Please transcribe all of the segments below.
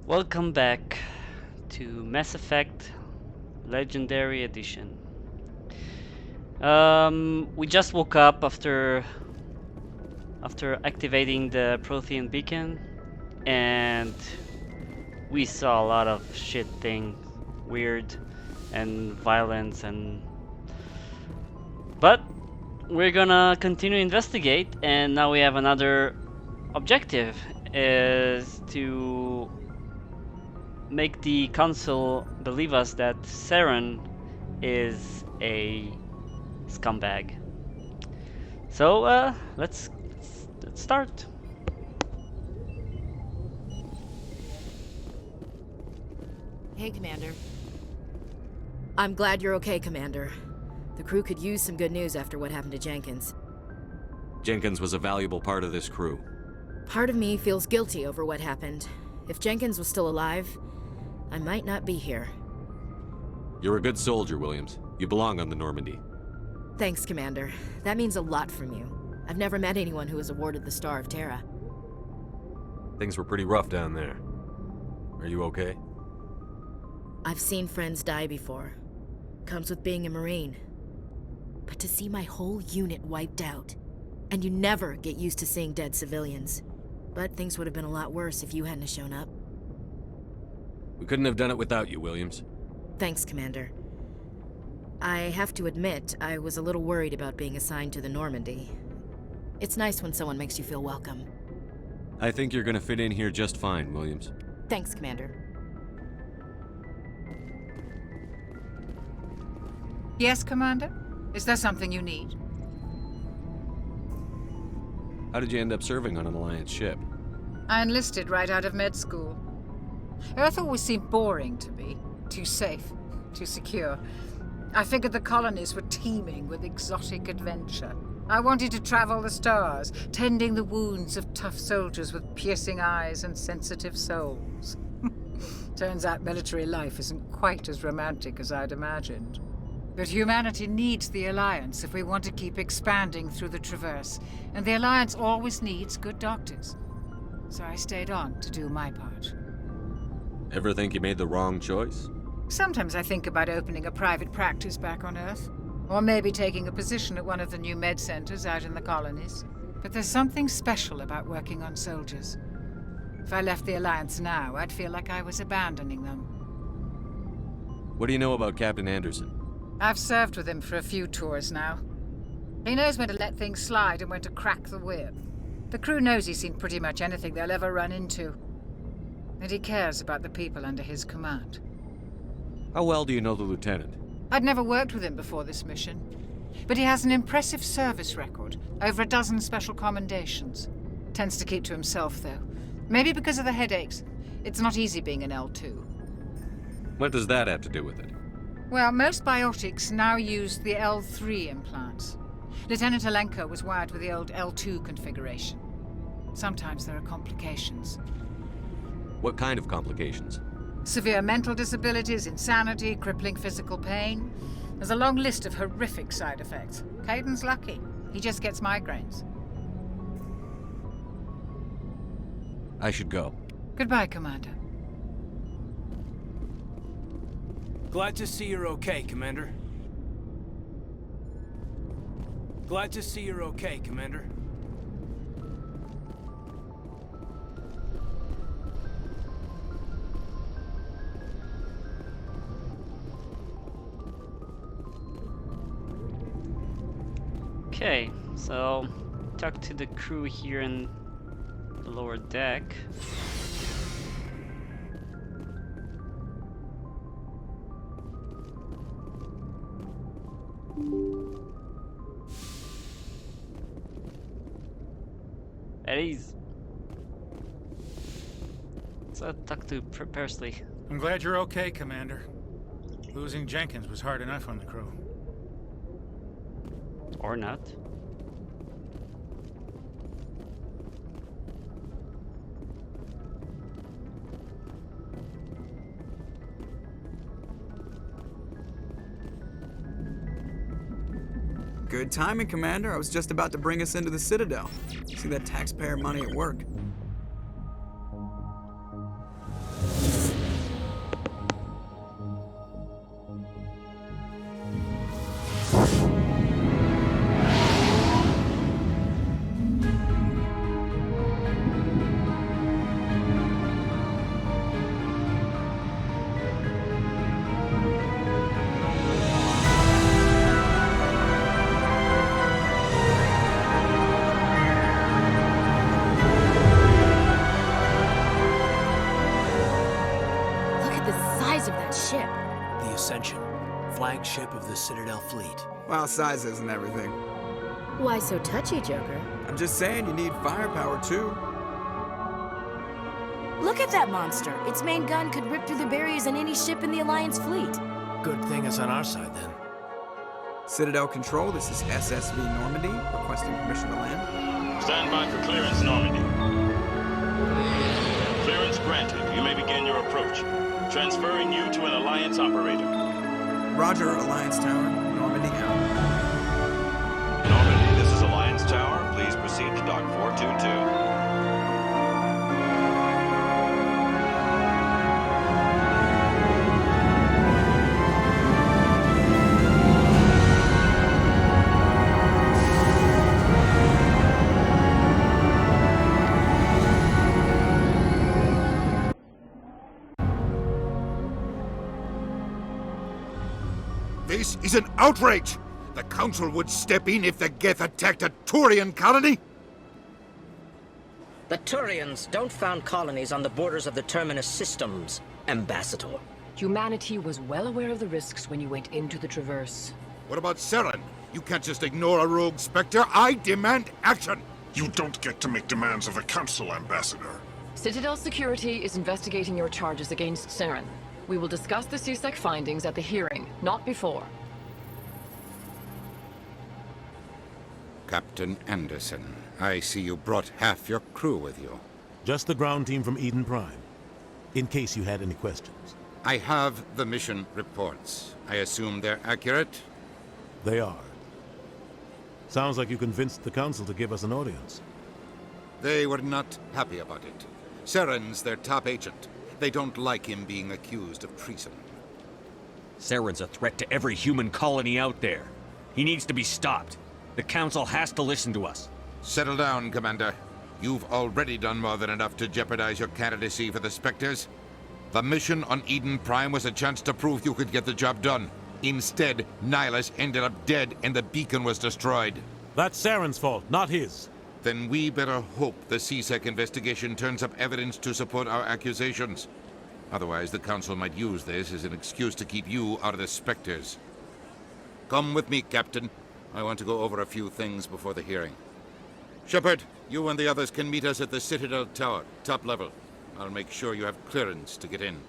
Welcome back to Mass Effect Legendary Edition. We just woke up after activating the Prothean beacon, and we saw a lot of shit thing, weird and violence, but we're gonna continue investigate, and now we have another objective, is to make the council believe us that Saren is a scumbag. So let's start. Hey, Commander. I'm glad you're okay, Commander. The crew could use some good news after what happened to Jenkins. Jenkins was a valuable part of this crew. Part of me feels guilty over what happened. If Jenkins was still alive, I might not be here. You're a good soldier, Williams. You belong on the Normandy. Thanks, Commander. That means a lot from you. I've never met anyone who was awarded the Star of Terra. Things were pretty rough down there. Are you okay? I've seen friends die before. Comes with being a Marine. But to see my whole unit wiped out, and you never get used to seeing dead civilians. But things would have been a lot worse if you hadn't shown up. We couldn't have done it without you, Williams. Thanks, Commander. I have to admit, I was a little worried about being assigned to the Normandy. It's nice when someone makes you feel welcome. I think you're gonna fit in here just fine, Williams. Thanks, Commander. Yes, Commander? Is there something you need? How did you end up serving on an Alliance ship? I enlisted right out of med school. Earth always seemed boring to me. Too safe, too secure. I figured the colonies were teeming with exotic adventure. I wanted to travel the stars, tending the wounds of tough soldiers with piercing eyes and sensitive souls. Turns out military life isn't quite as romantic as I'd imagined. But humanity needs the Alliance if we want to keep expanding through the Traverse, and the Alliance always needs good doctors. So I stayed on to do my part. Ever think you made the wrong choice? Sometimes I think about opening a private practice back on Earth, or maybe taking a position at one of the new med centers out in the colonies. But there's something special about working on soldiers. If I left the Alliance now, I'd feel like I was abandoning them. What do you know about Captain Anderson? I've served with him for a few tours now. He knows when to let things slide and when to crack the whip. The crew knows he's seen pretty much anything they'll ever run into. And he cares about the people under his command. How well do you know the lieutenant? I'd never worked with him before this mission. But he has an impressive service record, over a dozen special commendations. Tends to keep to himself, though. Maybe because of the headaches. It's not easy being an L2. What does that have to do with it? Well, most biotics now use the L3 implants. Lieutenant Alenko was wired with the old L2 configuration. Sometimes there are complications. What kind of complications? Severe mental disabilities, insanity, crippling physical pain. There's a long list of horrific side effects. Caden's lucky. He just gets migraines. I should go. Goodbye, Commander. Glad to see you're okay, Commander. Glad to see you're okay, Commander. Okay, so talk to the crew here in the lower deck. At ease. So talk to Persley. I'm glad you're okay, Commander. Losing Jenkins was hard enough on the crew. Or not. Good timing, Commander. I was just about to bring us into the Citadel. See that taxpayer money at work. flagship of the Citadel fleet. Well, size isn't everything. Why so touchy, Joker? I'm just saying you need firepower too. Look at that monster. Its main gun could rip through the barriers in any ship in the Alliance fleet. Good thing it's on our side, then. Citadel Control, this is SSV Normandy, requesting permission to land. Stand by for clearance, Normandy. Clearance granted. You may begin your approach. Transferring you to an Alliance operator. Roger, Alliance Tower, Normandy out. Normandy, this is Alliance Tower. Please proceed to Dock 422. This is an outrage! The Council would step in if the Geth attacked a Turian colony? The Turians don't found colonies on the borders of the Terminus systems, Ambassador. Humanity was well aware of the risks when you went into the Traverse. What about Seren? You can't just ignore a rogue Spectre. I demand action! You don't get to make demands of the Council, Ambassador. Citadel Security is investigating your charges against Seren. We will discuss the CSEC findings at the hearing, not before. Captain Anderson, I see you brought half your crew with you. Just the ground team from Eden Prime, in case you had any questions. I have the mission reports. I assume they're accurate? They are. Sounds like you convinced the Council to give us an audience. They were not happy about it. Seren's their top agent. They don't like him being accused of treason. Seren's a threat to every human colony out there. He needs to be stopped. The Council has to listen to us. Settle down, Commander. You've already done more than enough to jeopardize your candidacy for the Spectres. The mission on Eden Prime was a chance to prove you could get the job done. Instead, Nihilus ended up dead and the beacon was destroyed. That's Seren's fault, not his. Then we better hope the CSEC investigation turns up evidence to support our accusations. Otherwise, the Council might use this as an excuse to keep you out of the Spectres. Come with me, Captain. I want to go over a few things before the hearing. Shepard, you and the others can meet us at the Citadel Tower, top level. I'll make sure you have clearance to get in.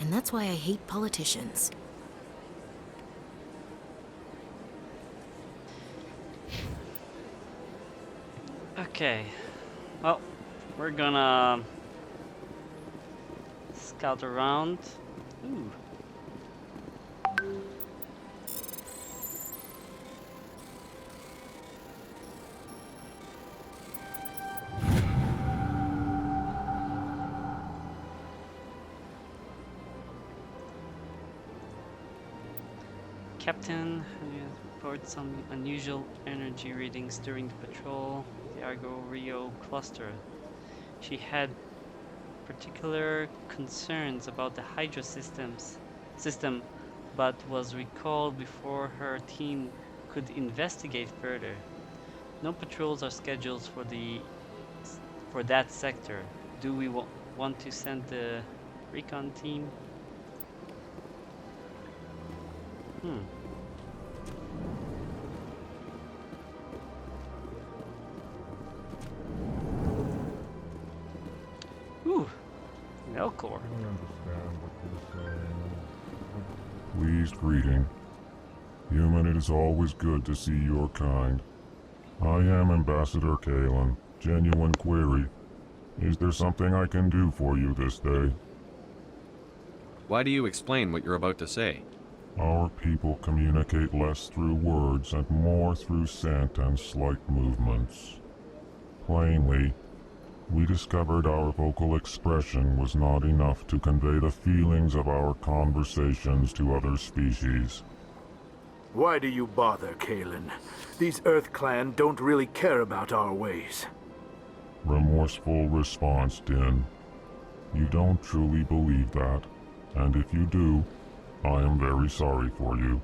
And that's why I hate politicians. Okay, well, we're gonna scout around. Ooh. Captain, reported some unusual energy readings during the patrol. The Argo Rio cluster. She had particular concerns about the Hydra system, but was recalled before her team could investigate further. No patrols are scheduled for that sector. Do we want to send the recon team? Ooh, Melkor. Pleased greeting. Human, it is always good to see your kind. I am Ambassador Kalen. Genuine query. Is there something I can do for you this day? Why do you explain what you're about to say? Our people communicate less through words and more through scent and slight movements. Plainly, we discovered our vocal expression was not enough to convey the feelings of our conversations to other species. Why do you bother, Kalen? These Earth Clan don't really care about our ways. Remorseful response, Din. You don't truly believe that, and if you do, I am very sorry for you.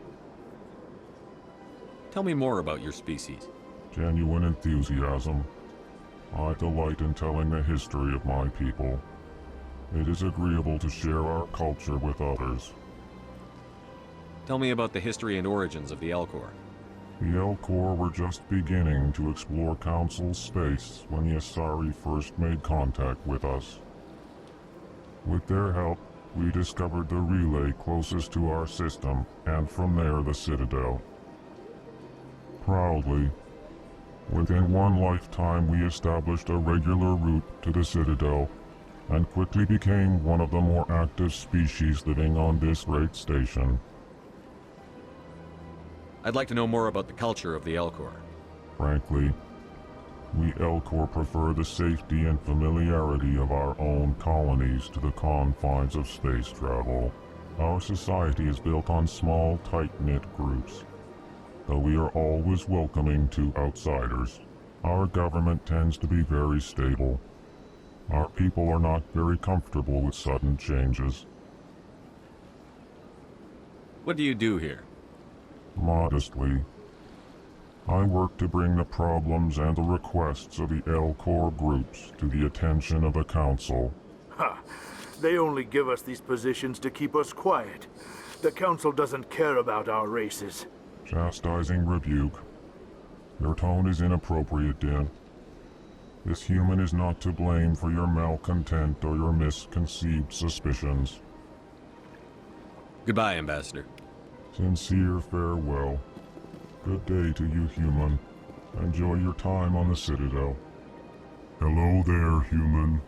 Tell me more about your species. Genuine enthusiasm. I delight in telling the history of my people. It is agreeable to share our culture with others. Tell me about the history and origins of the Elcor. The Elcor were just beginning to explore Council space when the Asari first made contact with us. With their help, we discovered the relay closest to our system, and from there the Citadel. Proudly, within one lifetime we established a regular route to the Citadel, and quickly became one of the more active species living on this great station. I'd like to know more about the culture of the Elcor. Frankly, we Elcor prefer the safety and familiarity of our own colonies to the confines of space travel. Our society is built on small, tight-knit groups. Though we are always welcoming to outsiders, our government tends to be very stable. Our people are not very comfortable with sudden changes. What do you do here? Modestly, I work to bring the problems and the requests of the Elcor groups to the attention of the Council. Ha! They only give us these positions to keep us quiet. The Council doesn't care about our races. Chastising rebuke. Your tone is inappropriate, Din. This human is not to blame for your malcontent or your misconceived suspicions. Goodbye, Ambassador. Sincere farewell. Good day to you, human. Enjoy your time on the Citadel. Hello there, human.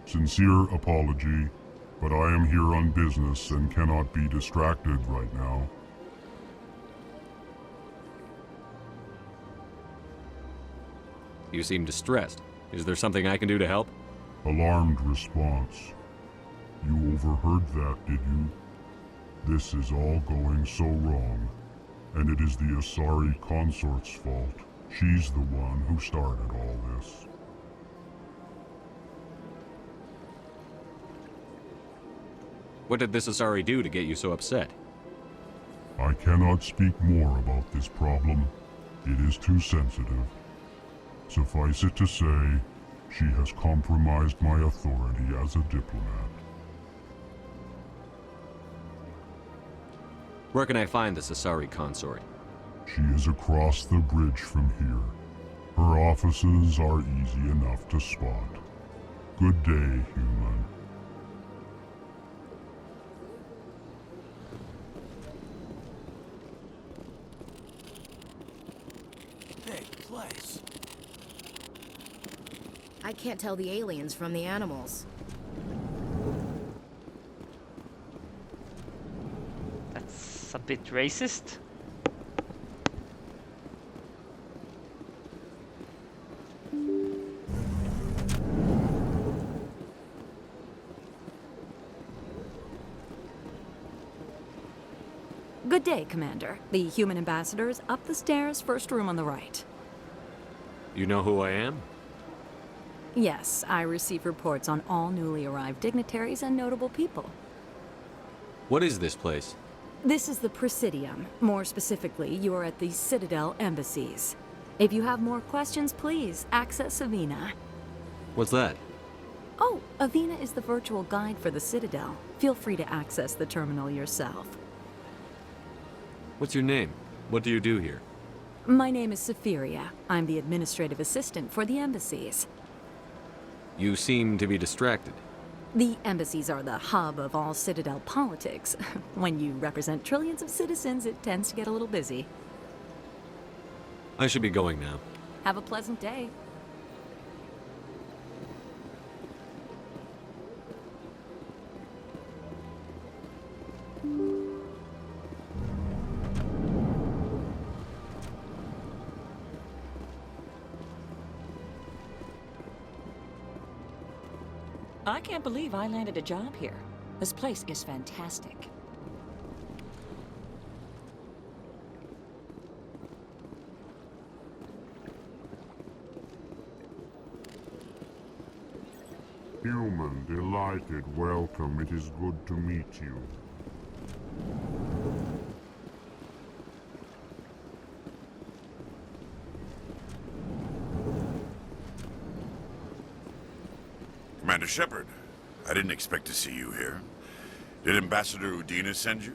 Sincere apology, but I am here on business and cannot be distracted right now. You seem distressed. Is there something I can do to help? Alarmed response. You overheard that, did you? This is all going so wrong, and it is the Asari consort's fault. She's the one who started all this. What did this Asari do to get you so upset? I cannot speak more about this problem. It is too sensitive. Suffice it to say, she has compromised my authority as a diplomat. Where can I find this Asari consort? She is across the bridge from here. Her offices are easy enough to spot. Good day, human. Big place. I can't tell the aliens from the animals. That's a bit racist. Good day, Commander. The human ambassador is up the stairs, first room on the right. You know who I am? Yes, I receive reports on all newly arrived dignitaries and notable people. What is this place? This is the Presidium. More specifically, you are at the Citadel embassies. If you have more questions, please access Avina. What's that? Oh, Avina is the virtual guide for the Citadel. Feel free to access the terminal yourself. What's your name? What do you do here? My name is Safiria. I'm the administrative assistant for the embassies. You seem to be distracted. The embassies are the hub of all Citadel politics. When you represent trillions of citizens, it tends to get a little busy. I should be going now. Have a pleasant day. I can't believe I landed a job here. This place is fantastic. Human, delighted, welcome. It is good to meet you. Commander Shepard, I didn't expect to see you here. Did Ambassador Udina send you?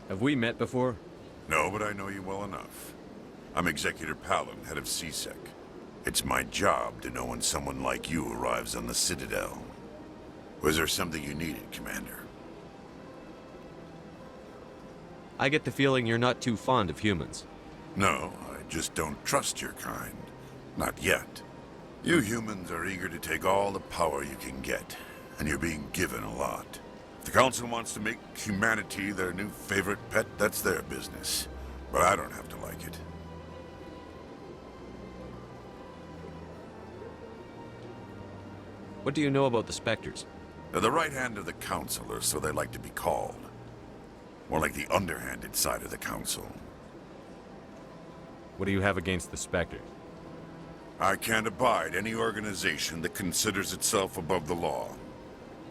Have we met before? No, but I know you well enough. I'm Executor Palin, head of CSEC. It's my job to know when someone like you arrives on the Citadel. Was there something you needed, Commander? I get the feeling you're not too fond of humans. No, I just don't trust your kind. Not yet. You humans are eager to take all the power you can get, and you're being given a lot. If the Council wants to make humanity their new favorite pet, that's their business. But I don't have to like it. What do you know about the Spectres? They're the right hand of the Council, or so they like to be called. More like the underhanded side of the Council. What do you have against the Spectres? I can't abide any organization that considers itself above the law.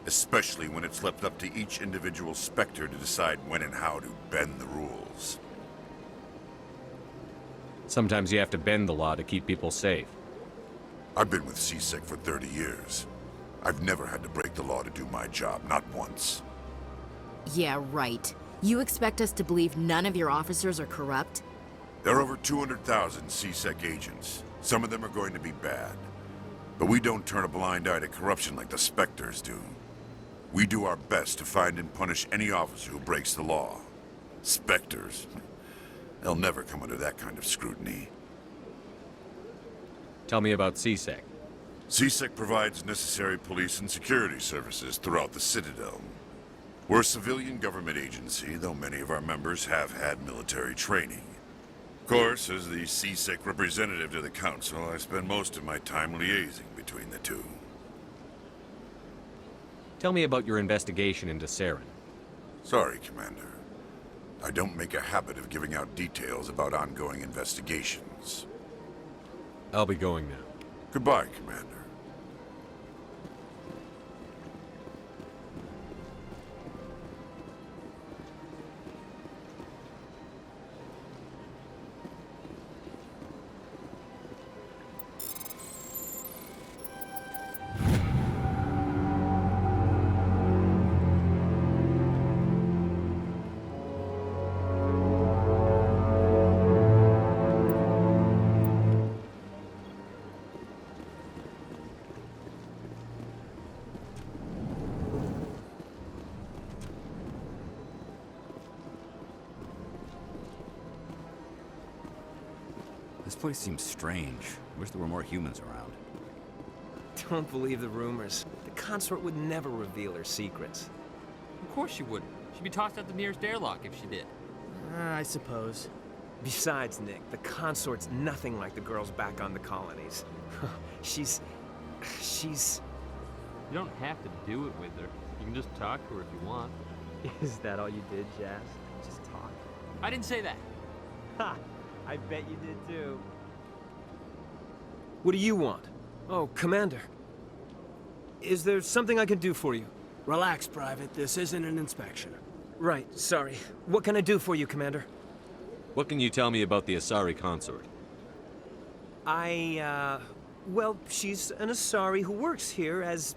Especially when it's left up to each individual Spectre to decide when and how to bend the rules. Sometimes you have to bend the law to keep people safe. I've been with CSEC for 30 years. I've never had to break the law to do my job, not once. Yeah, right. You expect us to believe none of your officers are corrupt? There are over 200,000 CSEC agents. Some of them are going to be bad. But we don't turn a blind eye to corruption like the Spectres do. We do our best to find and punish any officer who breaks the law. Spectres. They'll never come under that kind of scrutiny. Tell me about CSEC. CSEC provides necessary police and security services throughout the Citadel. We're a civilian government agency, though many of our members have had military training. Of course, as the CSEC representative to the Council, I spend most of my time liaising between the two. Tell me about your investigation into Saren. Sorry, Commander. I don't make a habit of giving out details about ongoing investigations. I'll be going now. Goodbye, Commander. This place seems strange. Wish there were more humans around. Don't believe the rumors. The consort would never reveal her secrets. Of course she wouldn't. She'd be tossed out the nearest airlock if she did. I suppose. Besides, Nick, the consort's nothing like the girls back on the colonies. She's... You don't have to do it with her. You can just talk to her if you want. Is that all you did, Jazz? Just talk? I didn't say that. Ha! I bet you did too. What do you want? Oh, Commander. Is there something I can do for you? Relax, Private. This isn't an inspection. Right, sorry. What can I do for you, Commander? What can you tell me about the Asari consort? Well, she's an Asari who works here as...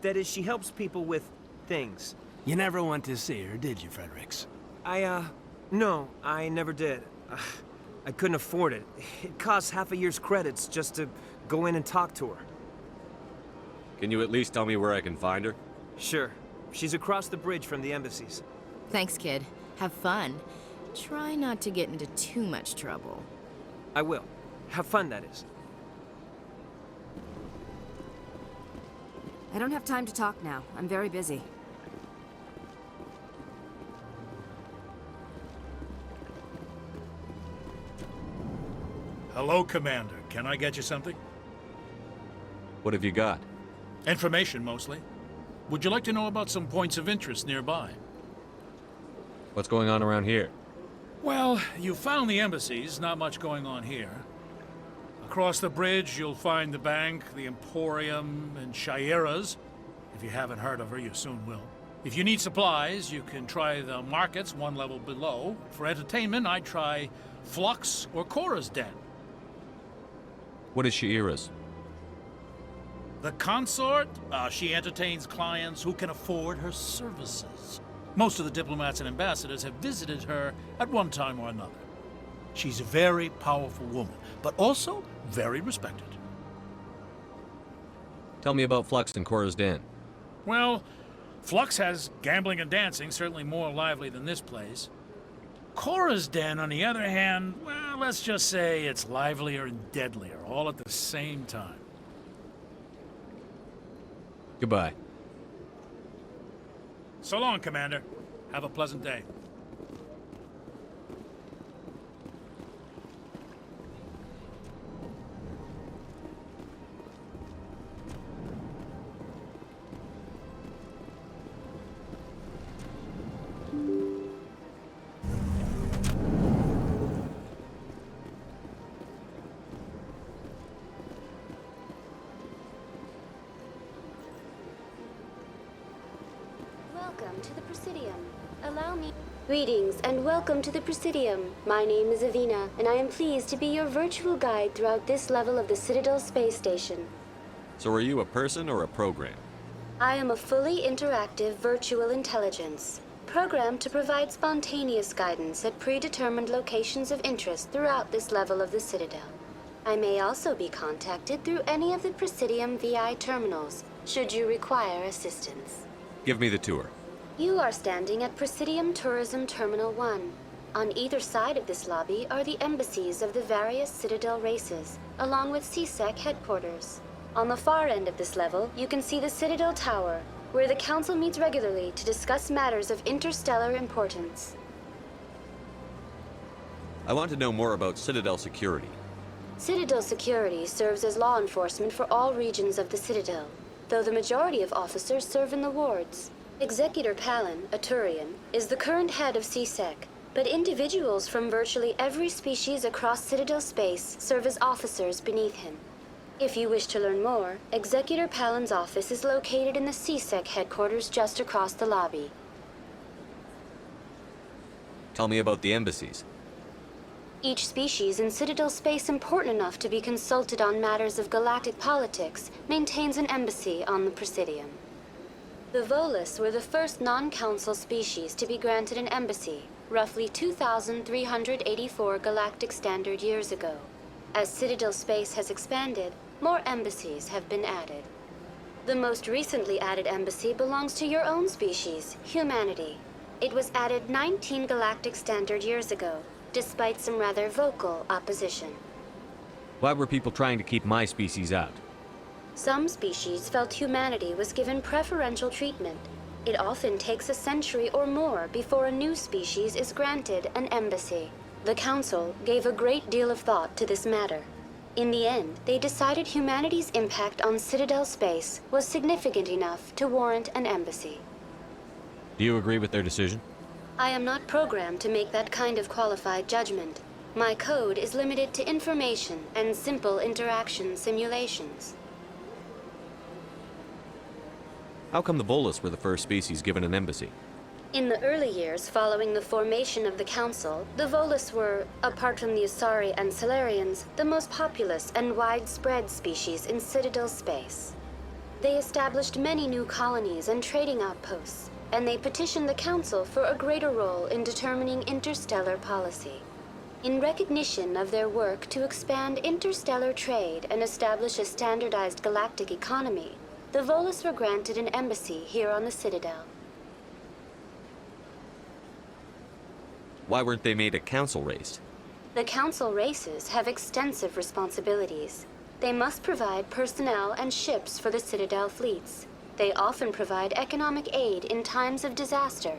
That is, she helps people with things. You never went to see her, did you, Fredericks? No, I never did. I couldn't afford it. It costs half a year's credits just to go in and talk to her. Can you at least tell me where I can find her? Sure. She's across the bridge from the embassies. Thanks, kid. Have fun. Try not to get into too much trouble. I will. Have fun, that is. I don't have time to talk now. I'm very busy. Hello, Commander. Can I get you something? What have you got? Information, mostly. Would you like to know about some points of interest nearby? What's going on around here? Well, you found the embassies. Not much going on here. Across the bridge, you'll find the bank, the Emporium, and Shaira's. If you haven't heard of her, you soon will. If you need supplies, you can try the markets one level below. For entertainment, I'd try Flux or Cora's Den. What is Shaira's? The consort? She entertains clients who can afford her services. Most of the diplomats and ambassadors have visited her at one time or another. She's a very powerful woman, but also very respected. Tell me about Flux and Cora's Den. Well, Flux has gambling and dancing, certainly more lively than this place. Cora's Den, on the other hand, well, let's just say it's livelier and deadlier, all at the same time. Goodbye. So long, Commander. Have a pleasant day. Welcome to the Presidium. Allow me... Greetings and welcome to the Presidium. My name is Avina, and I am pleased to be your virtual guide throughout this level of the Citadel space station. So are you a person or a program? I am a fully interactive virtual intelligence, programmed to provide spontaneous guidance at predetermined locations of interest throughout this level of the Citadel. I may also be contacted through any of the Presidium VI terminals, should you require assistance. Give me the tour. You are standing at Presidium Tourism Terminal 1. On either side of this lobby are the embassies of the various Citadel races, along with CSEC headquarters. On the far end of this level, you can see the Citadel Tower, where the Council meets regularly to discuss matters of interstellar importance. I want to know more about Citadel security. Citadel security serves as law enforcement for all regions of the Citadel, though the majority of officers serve in the wards. Executor Palin, a Turian, is the current head of CSEC, but individuals from virtually every species across Citadel space serve as officers beneath him. If you wish to learn more, Executor Palin's office is located in the CSEC headquarters just across the lobby. Tell me about the embassies. Each species in Citadel space important enough to be consulted on matters of galactic politics maintains an embassy on the Presidium. The Volus were the first non-council species to be granted an embassy, roughly 2,384 galactic standard years ago. As Citadel space has expanded, more embassies have been added. The most recently added embassy belongs to your own species, humanity. It was added 19 galactic standard years ago, despite some rather vocal opposition. Why were people trying to keep my species out? Some species felt humanity was given preferential treatment. It often takes a century or more before a new species is granted an embassy. The Council gave a great deal of thought to this matter. In the end, they decided humanity's impact on Citadel space was significant enough to warrant an embassy. Do you agree with their decision? I am not programmed to make that kind of qualified judgment. My code is limited to information and simple interaction simulations. How come the Volus were the first species given an embassy? In the early years following the formation of the Council, the Volus were, apart from the Asari and Solarians, the most populous and widespread species in Citadel space. They established many new colonies and trading outposts, and they petitioned the Council for a greater role in determining interstellar policy. In recognition of their work to expand interstellar trade and establish a standardized galactic economy, the Volus were granted an embassy here on the Citadel. Why weren't they made a council race? The Council races have extensive responsibilities. They must provide personnel and ships for the Citadel fleets. They often provide economic aid in times of disaster.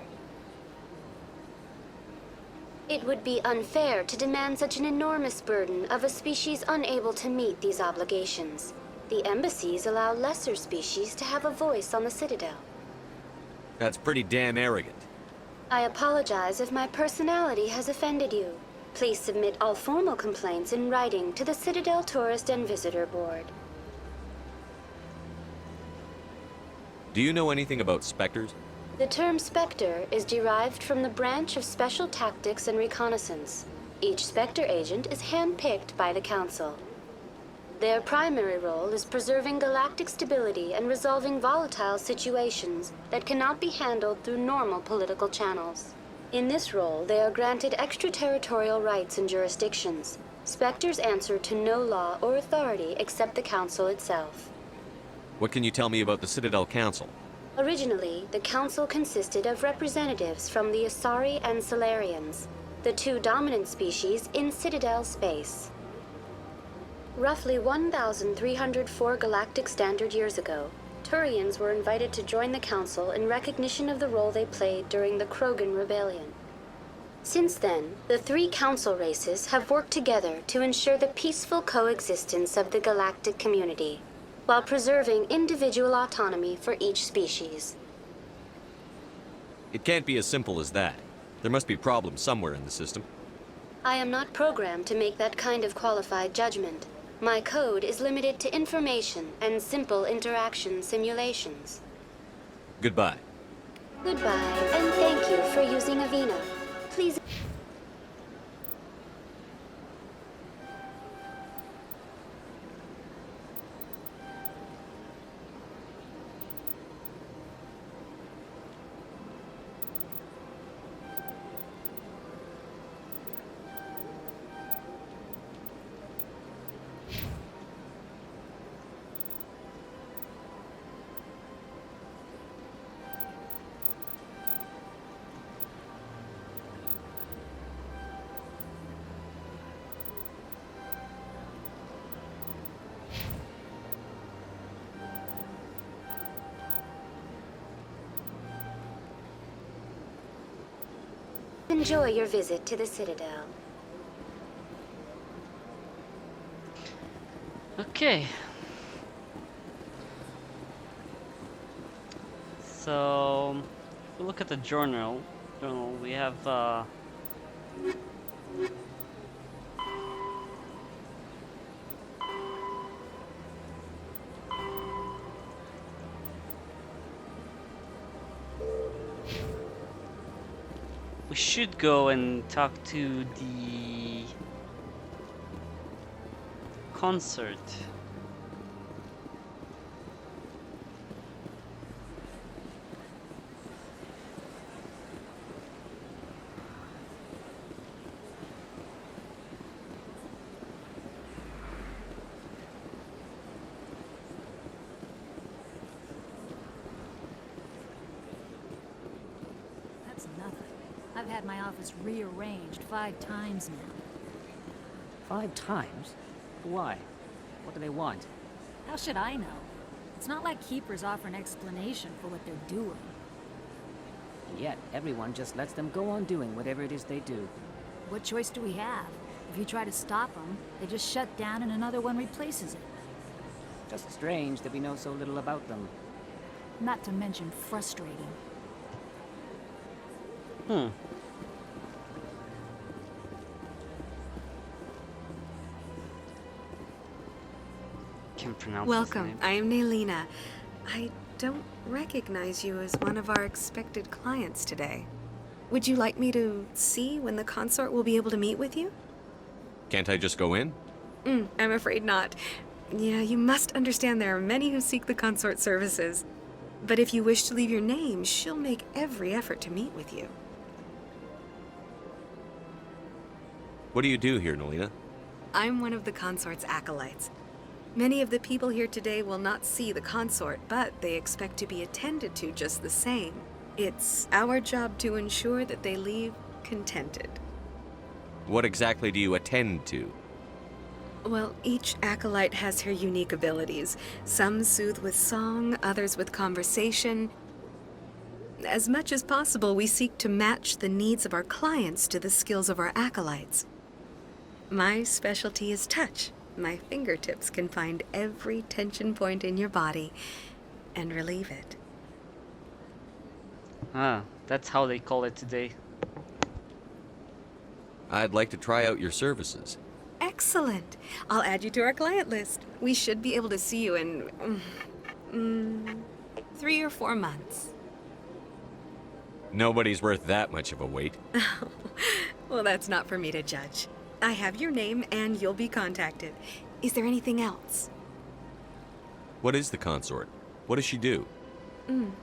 It would be unfair to demand such an enormous burden of a species unable to meet these obligations. The embassies allow lesser species to have a voice on the Citadel. That's pretty damn arrogant. I apologize if my personality has offended you. Please submit all formal complaints in writing to the Citadel Tourist and Visitor Board. Do you know anything about Spectres? The term Spectre is derived from the branch of Special Tactics and Reconnaissance. Each Spectre agent is handpicked by the Council. Their primary role is preserving galactic stability and resolving volatile situations that cannot be handled through normal political channels. In this role, they are granted extraterritorial rights and jurisdictions. Spectres answer to no law or authority except the Council itself. What can you tell me about the Citadel Council? Originally, the Council consisted of representatives from the Asari and Solarians, the two dominant species in Citadel space. Roughly 1,304 galactic standard years ago, Turians were invited to join the Council in recognition of the role they played during the Krogan Rebellion. Since then, the three Council races have worked together to ensure the peaceful coexistence of the galactic community, while preserving individual autonomy for each species. It can't be as simple as that. There must be problems somewhere in the system. I am not programmed to make that kind of qualified judgment. My code is limited to information and simple interaction simulations. Goodbye. Goodbye, and thank you for using Avina. Please... Enjoy your visit to the Citadel. Okay. So, if we look at the journal, we have we should go and talk to the concert. That's nothing. I've had my office rearranged 5 times now. 5 times? Why? What do they want? How should I know? It's not like Keepers offer an explanation for what they're doing. And yet, everyone just lets them go on doing whatever it is they do. What choice do we have? If you try to stop them, they just shut down and another one replaces it. Just strange that we know so little about them. Not to mention frustrating. Can't pronounce his Welcome, name. I am Naylina. I don't recognize you as one of our expected clients today. Would you like me to see when the consort will be able to meet with you? Can't I just go in? I'm afraid not. Yeah, you must understand there are many who seek the consort services. But if you wish to leave your name, she'll make every effort to meet with you. What do you do here, Nolina? I'm one of the consort's acolytes. Many of the people here today will not see the consort, but they expect to be attended to just the same. It's our job to ensure that they leave contented. What exactly do you attend to? Well, each acolyte has her unique abilities. Some soothe with song, others with conversation. As much as possible, we seek to match the needs of our clients to the skills of our acolytes. My specialty is touch. My fingertips can find every tension point in your body and relieve it. Ah, that's how they call it today. I'd like to try out your services. Excellent. I'll add you to our client list. We should be able to see you in 3 or 4 months. Nobody's worth that much of a wait. Well, that's not for me to judge. I have your name and you'll be contacted. Is there anything else? What is the consort? What does she do?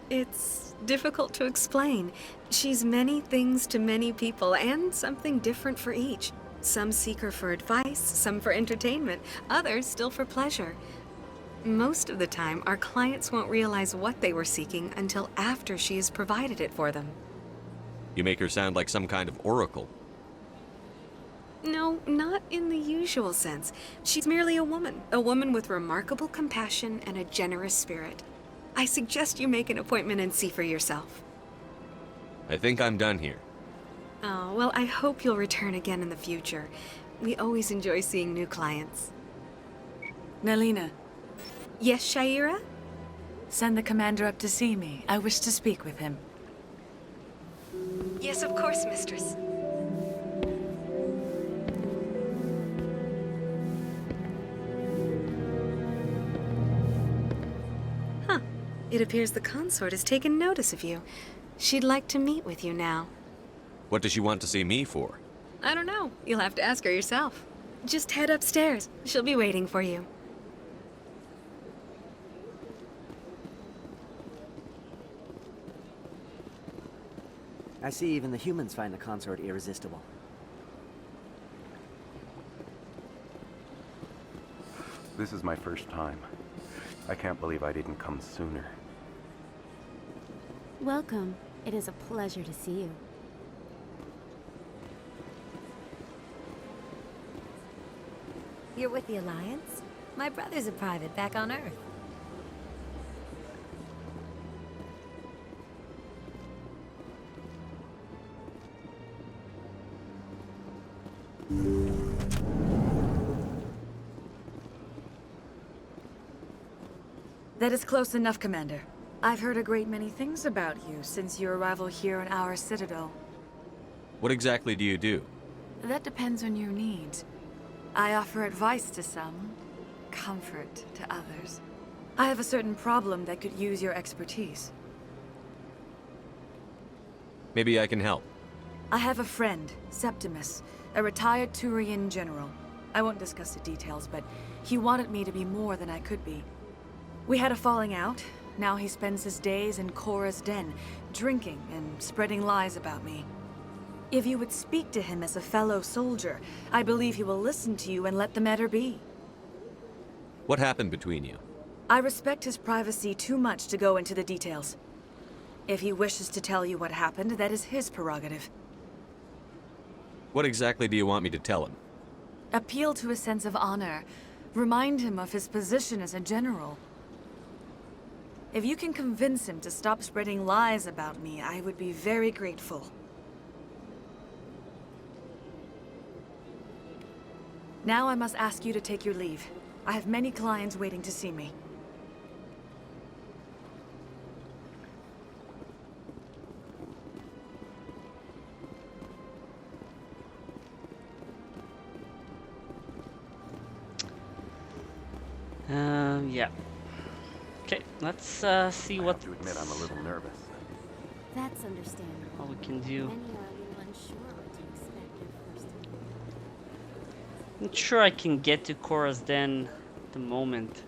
It's difficult to explain. She's many things to many people, and something different for each. Some seek her for advice, some for entertainment, others still for pleasure. Most of the time, our clients won't realize what they were seeking until after she has provided it for them. You make her sound like some kind of oracle. No, not in the usual sense. She's merely a woman with remarkable compassion and a generous spirit. I suggest you make an appointment and see for yourself. I think I'm done here. Oh, well, I hope you'll return again in the future. We always enjoy seeing new clients. Nelina. Yes, Shaira? Send the commander up to see me. I wish to speak with him. Yes, of course, mistress. Huh. It appears the consort has taken notice of you. She'd like to meet with you now. What does she want to see me for? I don't know. You'll have to ask her yourself. Just head upstairs. She'll be waiting for you. I see even the humans find the consort irresistible. This is my first time. I can't believe I didn't come sooner. Welcome. It is a pleasure to see you. You're with the Alliance? My brother's a private back on Earth. That is close enough, Commander. I've heard a great many things about you since your arrival here in our citadel. What exactly do you do? That depends on your needs. I offer advice to some, comfort to others. I have a certain problem that could use your expertise. Maybe I can help. I have a friend, Septimus, a retired Turian general. I won't discuss the details, but he wanted me to be more than I could be. We had a falling out. Now he spends his days in Korra's den, drinking and spreading lies about me. If you would speak to him as a fellow soldier, I believe he will listen to you and let the matter be. What happened between you? I respect his privacy too much to go into the details. If he wishes to tell you what happened, that is his prerogative. What exactly do you want me to tell him? Appeal to his sense of honor. Remind him of his position as a general. If you can convince him to stop spreading lies about me, I would be very grateful. Now I must ask you to take your leave. I have many clients waiting to see me. Yeah. Okay, let's see what. I have to admit, I'm a little nervous. That's understandable. What we can do. Many are a little unsure what to expect their first time. Not sure I can get to Korra's den at the moment.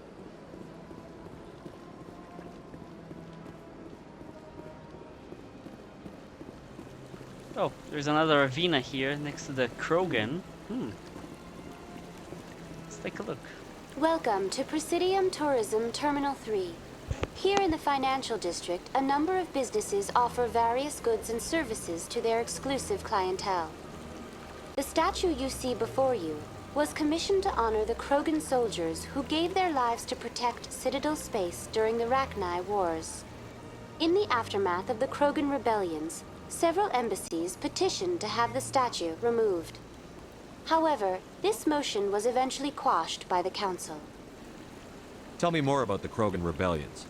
Oh, there's another Avina here next to the Krogan. Let's take a look. Welcome to Presidium Tourism Terminal 3. Here in the financial district, a number of businesses offer various goods and services to their exclusive clientele. The statue you see before you was commissioned to honor the Krogan soldiers who gave their lives to protect Citadel space during the Rachni Wars. In the aftermath of the Krogan rebellions, several embassies petitioned to have the statue removed. However, this motion was eventually quashed by the Council. Tell me more about the Krogan rebellions.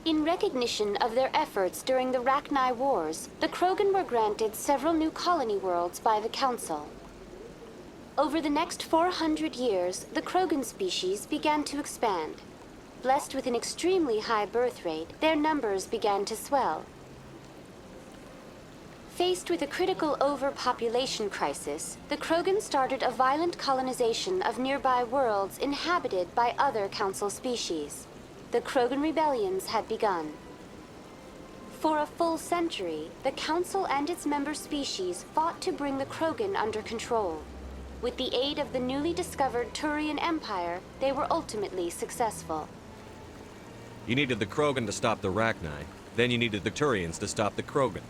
In recognition of their efforts during the Rachni Wars, the Krogan were granted several new colony worlds by the Council. Over the next 400 years, the Krogan species began to expand. Blessed with an extremely high birth rate, their numbers began to swell. Faced with a critical overpopulation crisis, the Krogan started a violent colonization of nearby worlds inhabited by other Council species. The Krogan rebellions had begun. For a full century, the Council and its member species fought to bring the Krogan under control. With the aid of the newly discovered Turian Empire, they were ultimately successful. You needed the Krogan to stop the Rachni, then you needed the Turians to stop the Krogan.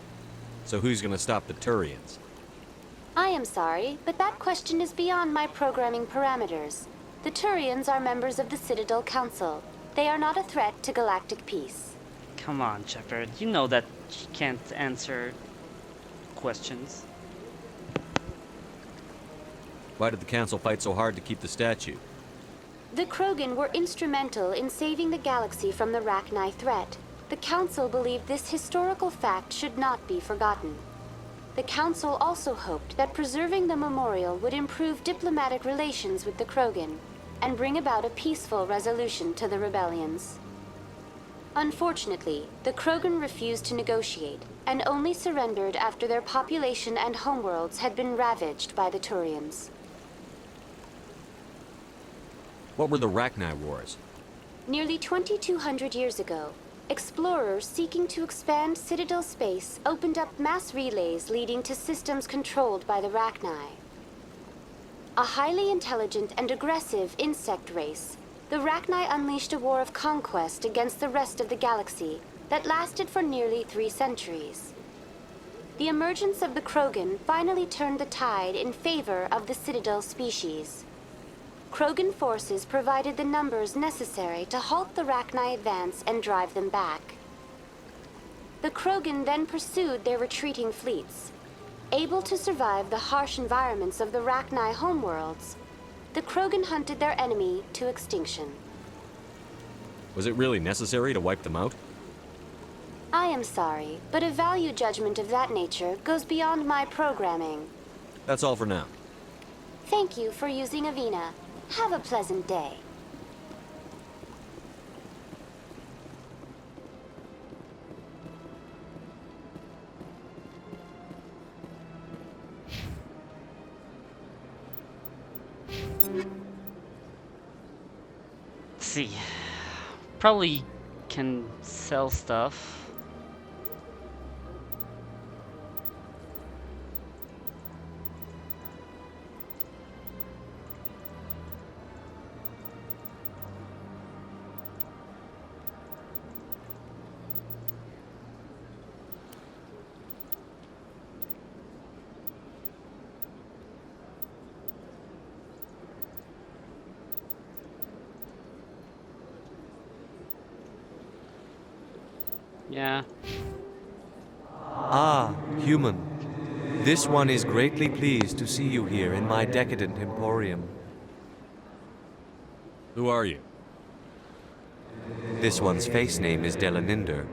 So who's gonna stop the Turians? I am sorry, but that question is beyond my programming parameters. The Turians are members of the Citadel Council. They are not a threat to galactic peace. Come on, Shepard. You know that she can't answer questions. Why did the Council fight so hard to keep the statue? The Krogan were instrumental in saving the galaxy from the Rachni threat. The Council believed this historical fact should not be forgotten. The Council also hoped that preserving the memorial would improve diplomatic relations with the Krogan and bring about a peaceful resolution to the rebellions. Unfortunately, the Krogan refused to negotiate and only surrendered after their population and homeworlds had been ravaged by the Turians. What were the Rachni Wars? Nearly 2,200 years ago, explorers seeking to expand Citadel space opened up mass relays leading to systems controlled by the Rachni. A highly intelligent and aggressive insect race, the Rachni unleashed a war of conquest against the rest of the galaxy that lasted for nearly 3 centuries. The emergence of the Krogan finally turned the tide in favor of the Citadel species. Krogan forces provided the numbers necessary to halt the Rachni advance and drive them back. The Krogan then pursued their retreating fleets. Able to survive the harsh environments of the Rachni homeworlds, the Krogan hunted their enemy to extinction. Was it really necessary to wipe them out? I am sorry, but a value judgment of that nature goes beyond my programming. That's all for now. Thank you for using Avina. Have a pleasant day. Let's see. Probably can sell stuff. Yeah. Ah, human. This one is greatly pleased to see you here in my decadent emporium. Who are you? This one's face name is Delaninder,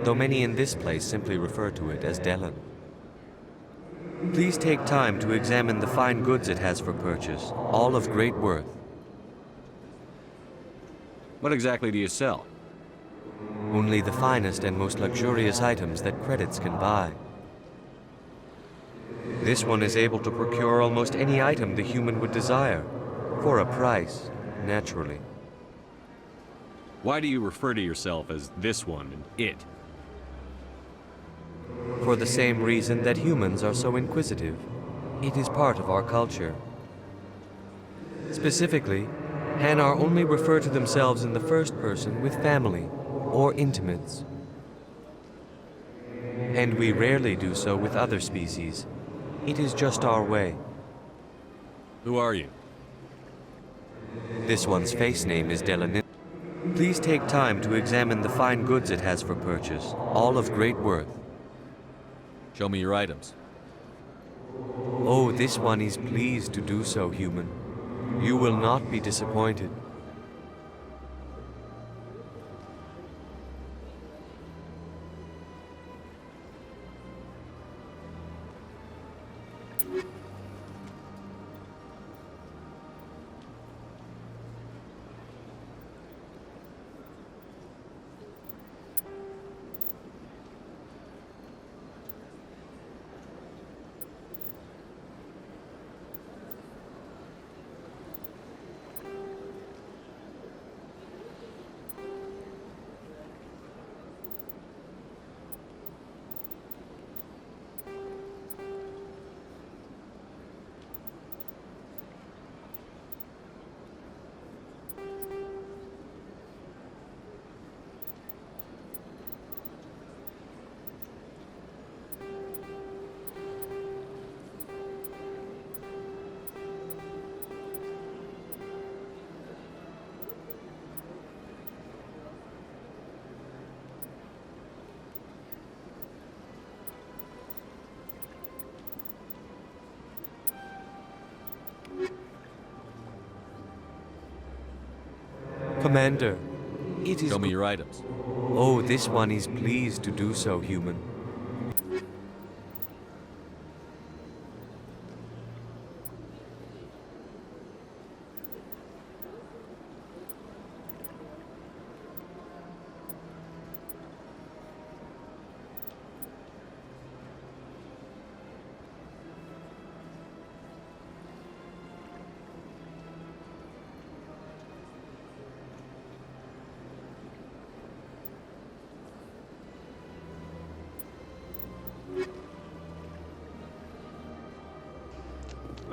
though many in this place simply refer to it as Delan. Please take time to examine the fine goods it has for purchase, all of great worth. What exactly do you sell? Only the finest and most luxurious items that credits can buy. This one is able to procure almost any item the human would desire, for a price, naturally. Why do you refer to yourself as this one and it? For the same reason that humans are so inquisitive. It is part of our culture. Specifically, Hanar only refer to themselves in the first person with family or intimates. And we rarely do so with other species. It is just our way. Who are you? This one's face name is Delanin. Please take time to examine the fine goods it has for purchase, all of great worth. Show me your items. Oh, this one is pleased to do so, human. You will not be disappointed. Commander, it is... Show me your items. Oh, this one is pleased to do so, human.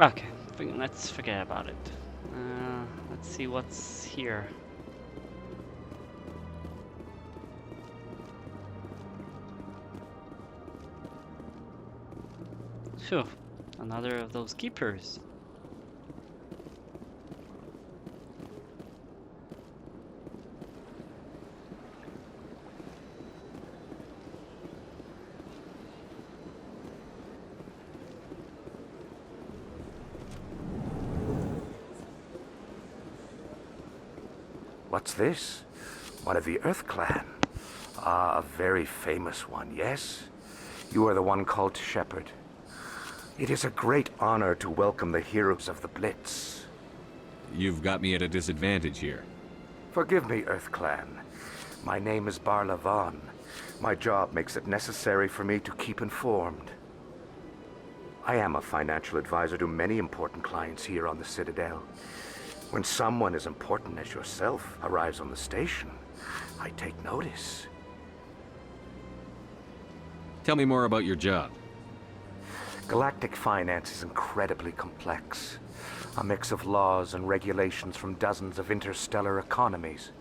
Okay, let's forget about it. Let's see what's here. Phew, another of those keepers. What's this? One of the Earth Clan. Ah, a very famous one, yes? You are the one called Shepard. It is a great honor to welcome the heroes of the Blitz. You've got me at a disadvantage here. Forgive me, Earth Clan. My name is Barla Vaughn. My job makes it necessary for me to keep informed. I am a financial advisor to many important clients here on the Citadel. When someone as important as yourself arrives on the station, I take notice. Tell me more about your job. Galactic finance is incredibly complex. A mix of laws and regulations from dozens of interstellar economies.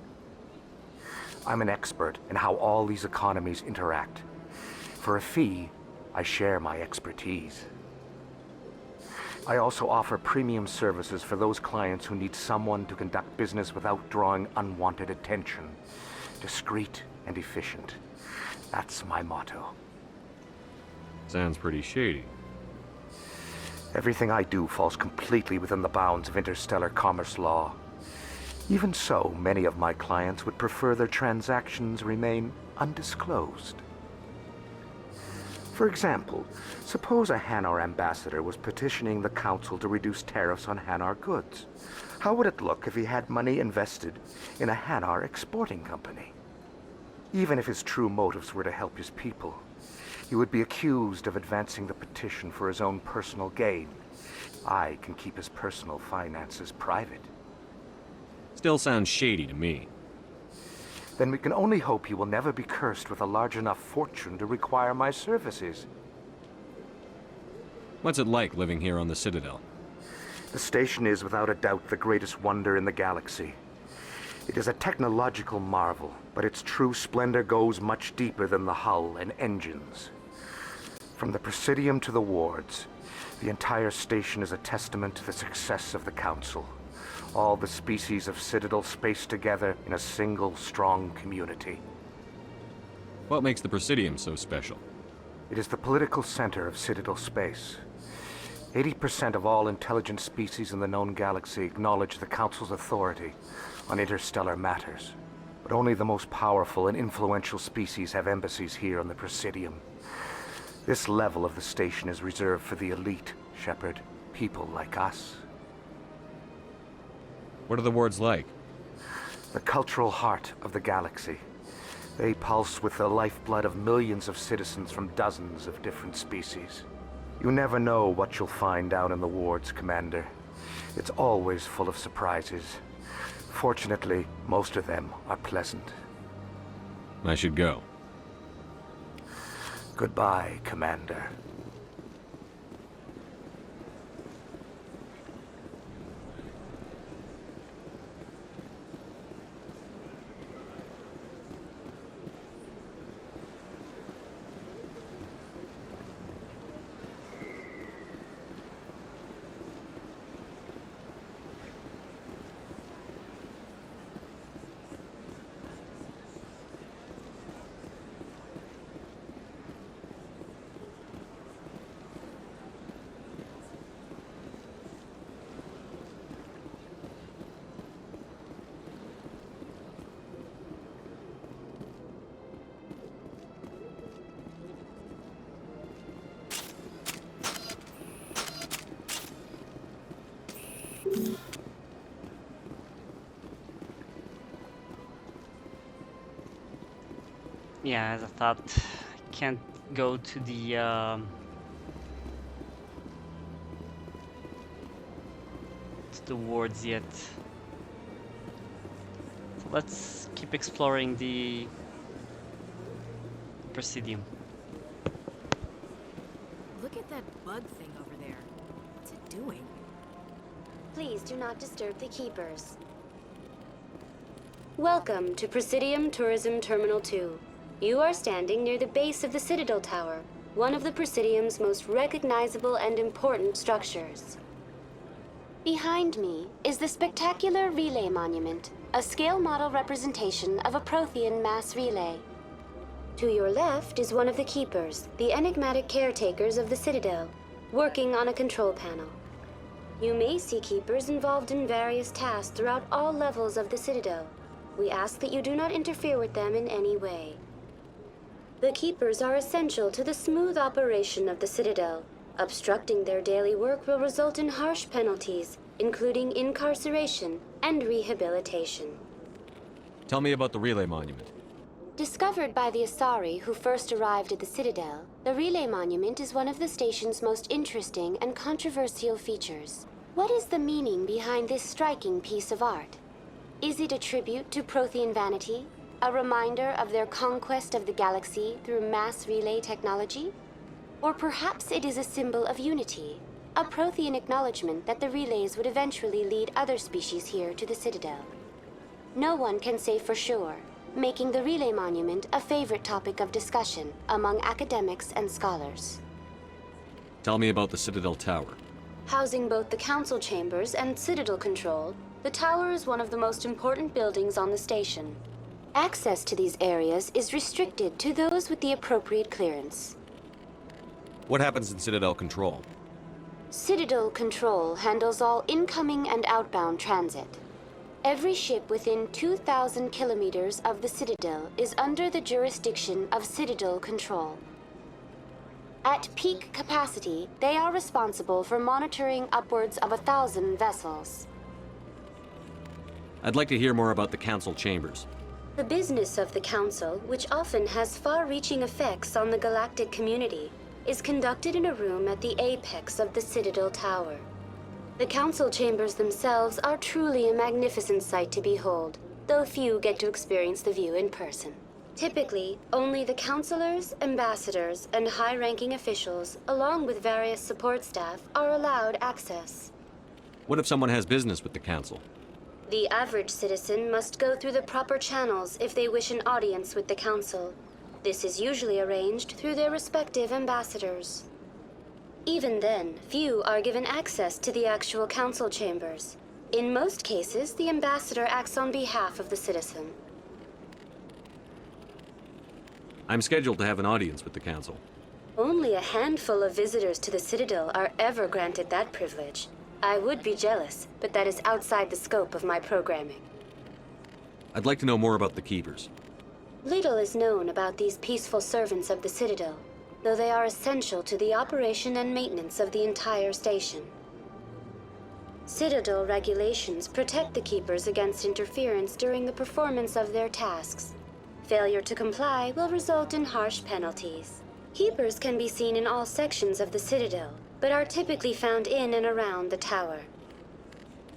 I'm an expert in how all these economies interact. For a fee, I share my expertise. I also offer premium services for those clients who need someone to conduct business without drawing unwanted attention. Discreet and efficient. That's my motto. Sounds pretty shady. Everything I do falls completely within the bounds of interstellar commerce law. Even so, many of my clients would prefer their transactions remain undisclosed. For example, suppose a Hanar ambassador was petitioning the Council to reduce tariffs on Hanar goods. How would it look if he had money invested in a Hanar exporting company? Even if his true motives were to help his people, he would be accused of advancing the petition for his own personal gain. I can keep his personal finances private. Still sounds shady to me. Then we can only hope he will never be cursed with a large enough fortune to require my services. What's it like living here on the Citadel? The station is without a doubt the greatest wonder in the galaxy. It is a technological marvel, but its true splendor goes much deeper than the hull and engines. From the Presidium to the wards, the entire station is a testament to the success of the Council. All the species of Citadel space together in a single, strong community. What makes the Presidium so special? It is the political center of Citadel space. 80% of all intelligent species in the known galaxy acknowledge the Council's authority on interstellar matters. But only the most powerful and influential species have embassies here on the Presidium. This level of the station is reserved for the elite, Shepard. People like us. What are the wards like? The cultural heart of the galaxy. They pulse with the lifeblood of millions of citizens from dozens of different species. You never know what you'll find down in the wards, Commander. It's always full of surprises. Fortunately, most of them are pleasant. I should go. Goodbye, Commander. Yeah, as I thought, I can't go to the wards yet. So let's keep exploring the Presidium. Look at that bug thing over there. What's it doing? Please do not disturb the keepers. Welcome to Presidium Tourism Terminal 2. You are standing near the base of the Citadel Tower, one of the Presidium's most recognizable and important structures. Behind me is the spectacular Relay Monument, a scale model representation of a Prothean mass relay. To your left is one of the keepers, the enigmatic caretakers of the Citadel, working on a control panel. You may see keepers involved in various tasks throughout all levels of the Citadel. We ask that you do not interfere with them in any way. The keepers are essential to the smooth operation of the Citadel. Obstructing their daily work will result in harsh penalties, including incarceration and rehabilitation. Tell me about the Relay Monument. Discovered by the Asari who first arrived at the Citadel, the Relay Monument is one of the station's most interesting and controversial features. What is the meaning behind this striking piece of art? Is it a tribute to Prothean vanity? A reminder of their conquest of the galaxy through mass relay technology? Or perhaps it is a symbol of unity, a Prothean acknowledgement that the relays would eventually lead other species here to the Citadel. No one can say for sure, making the Relay Monument a favorite topic of discussion among academics and scholars. Tell me about the Citadel Tower. Housing both the council chambers and Citadel control, the tower is one of the most important buildings on the station. Access to these areas is restricted to those with the appropriate clearance. What happens in Citadel Control? Citadel Control handles all incoming and outbound transit. Every ship within 2,000 kilometers of the Citadel is under the jurisdiction of Citadel Control. At peak capacity, they are responsible for monitoring upwards of 1,000 vessels. I'd like to hear more about the Council Chambers. The business of the Council, which often has far-reaching effects on the galactic community, is conducted in a room at the apex of the Citadel Tower. The Council Chambers themselves are truly a magnificent sight to behold, though few get to experience the view in person. Typically, only the councilors, ambassadors, and high-ranking officials, along with various support staff, are allowed access. What if someone has business with the Council? The average citizen must go through the proper channels if they wish an audience with the Council. This is usually arranged through their respective ambassadors. Even then, few are given access to the actual Council chambers. In most cases, the ambassador acts on behalf of the citizen. I'm scheduled to have an audience with the Council. Only a handful of visitors to the Citadel are ever granted that privilege. I would be jealous, but that is outside the scope of my programming. I'd like to know more about the Keepers. Little is known about these peaceful servants of the Citadel, though they are essential to the operation and maintenance of the entire station. Citadel regulations protect the Keepers against interference during the performance of their tasks. Failure to comply will result in harsh penalties. Keepers can be seen in all sections of the Citadel, but are typically found in and around the tower.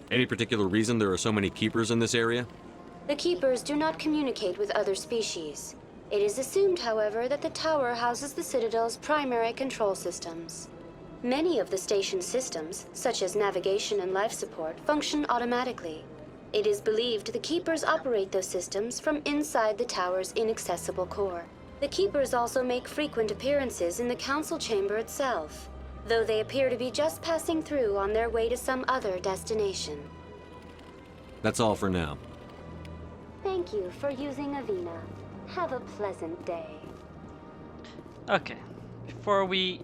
Any particular reason there are so many Keepers in this area? The Keepers do not communicate with other species. It is assumed, however, that the tower houses the Citadel's primary control systems. Many of the station's systems, such as navigation and life support, function automatically. It is believed the Keepers operate those systems from inside the tower's inaccessible core. The Keepers also make frequent appearances in the Council chamber itself, though they appear to be just passing through on their way to some other destination. That's all for now. Thank you for using Avina. Have a pleasant day. Okay, before we...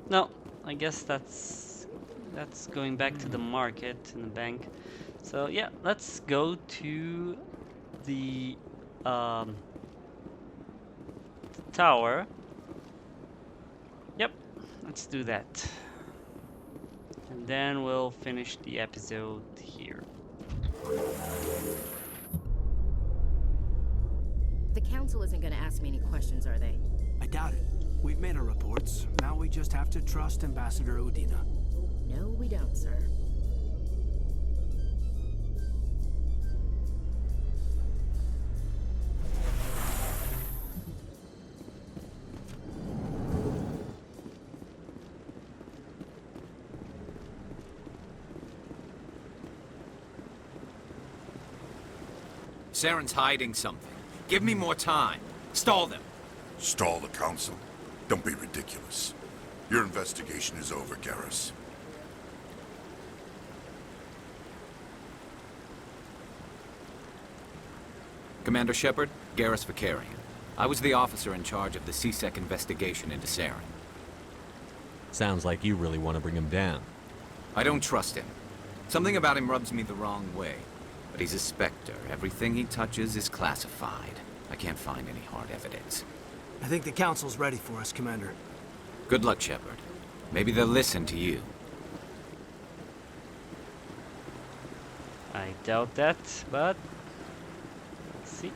No, I guess that's going back to the market and the bank. So yeah, let's go to the tower. Yep, let's do that. And then we'll finish the episode here. The Council isn't gonna ask me any questions, are they? I doubt it. We've made our reports. Now we just have to trust Ambassador Udina. No, we don't, sir. Saren's hiding something. Give me more time. Stall them. Stall the Council? Don't be ridiculous. Your investigation is over, Garrus. Commander Shepard, Garrus Vakarian. I was the officer in charge of the CSEC investigation into Saren. Sounds like you really want to bring him down. I don't trust him. Something about him rubs me the wrong way. But he's a Spectre. Everything he touches is classified. I can't find any hard evidence. I think the Council's ready for us, Commander. Good luck, Shepard. Maybe they'll listen to you. I doubt that, but let's see.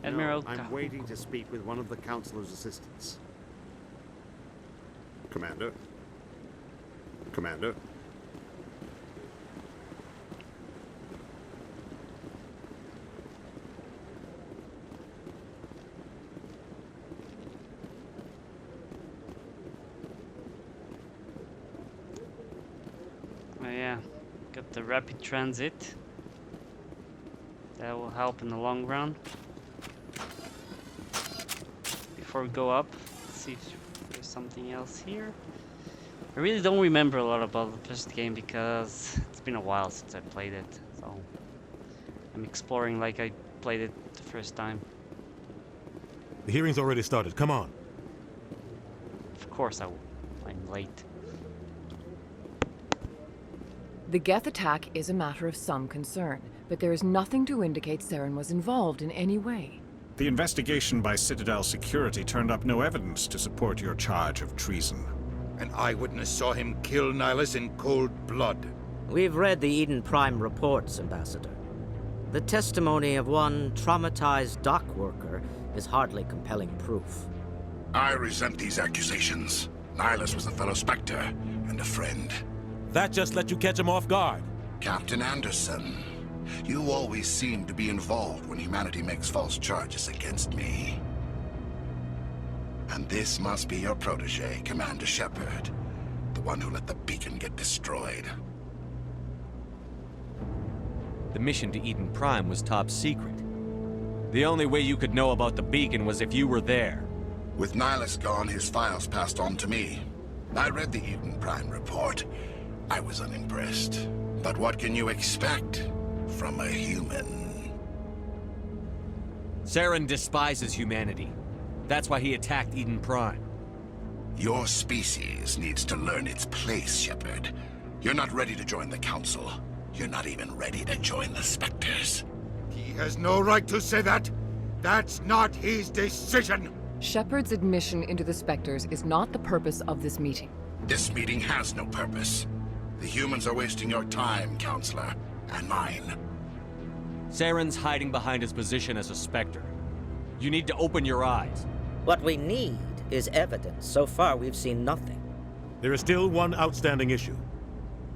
Admiral, I'm waiting to speak with one of the Councilor's assistants. Commander? Commander? Oh yeah, got the rapid transit. That will help in the long run. Before we go up, let's see if there's something else here. I really don't remember a lot about the first game because it's been a while since I played it, so I'm exploring like I played it the first time. The hearing's already started. Come on. Of course I will. I'm late. The Geth attack is a matter of some concern, but there is nothing to indicate Saren was involved in any way. The investigation by Citadel Security turned up no evidence to support your charge of treason. An eyewitness saw him kill Nihilus in cold blood. We've read the Eden Prime reports, Ambassador. The testimony of one traumatized dock worker is hardly compelling proof. I resent these accusations. Nihilus was a fellow Spectre and a friend. That just let you catch him off guard. Captain Anderson, you always seem to be involved when humanity makes false charges against me. And this must be your protege, Commander Shepard, the one who let the beacon get destroyed. The mission to Eden Prime was top secret. The only way you could know about the beacon was if you were there. With Nihilus gone, his files passed on to me. I read the Eden Prime report. I was unimpressed. But what can you expect from a human? Saren despises humanity. That's why he attacked Eden Prime. Your species needs to learn its place, Shepard. You're not ready to join the Council. You're not even ready to join the Spectres. He has no right to say that. That's not his decision. Shepard's admission into the Spectres is not the purpose of this meeting. This meeting has no purpose. The humans are wasting your time, Counselor, and mine. Saren's hiding behind his position as a Spectre. You need to open your eyes. What we need is evidence. So far, we've seen nothing. There is still one outstanding issue.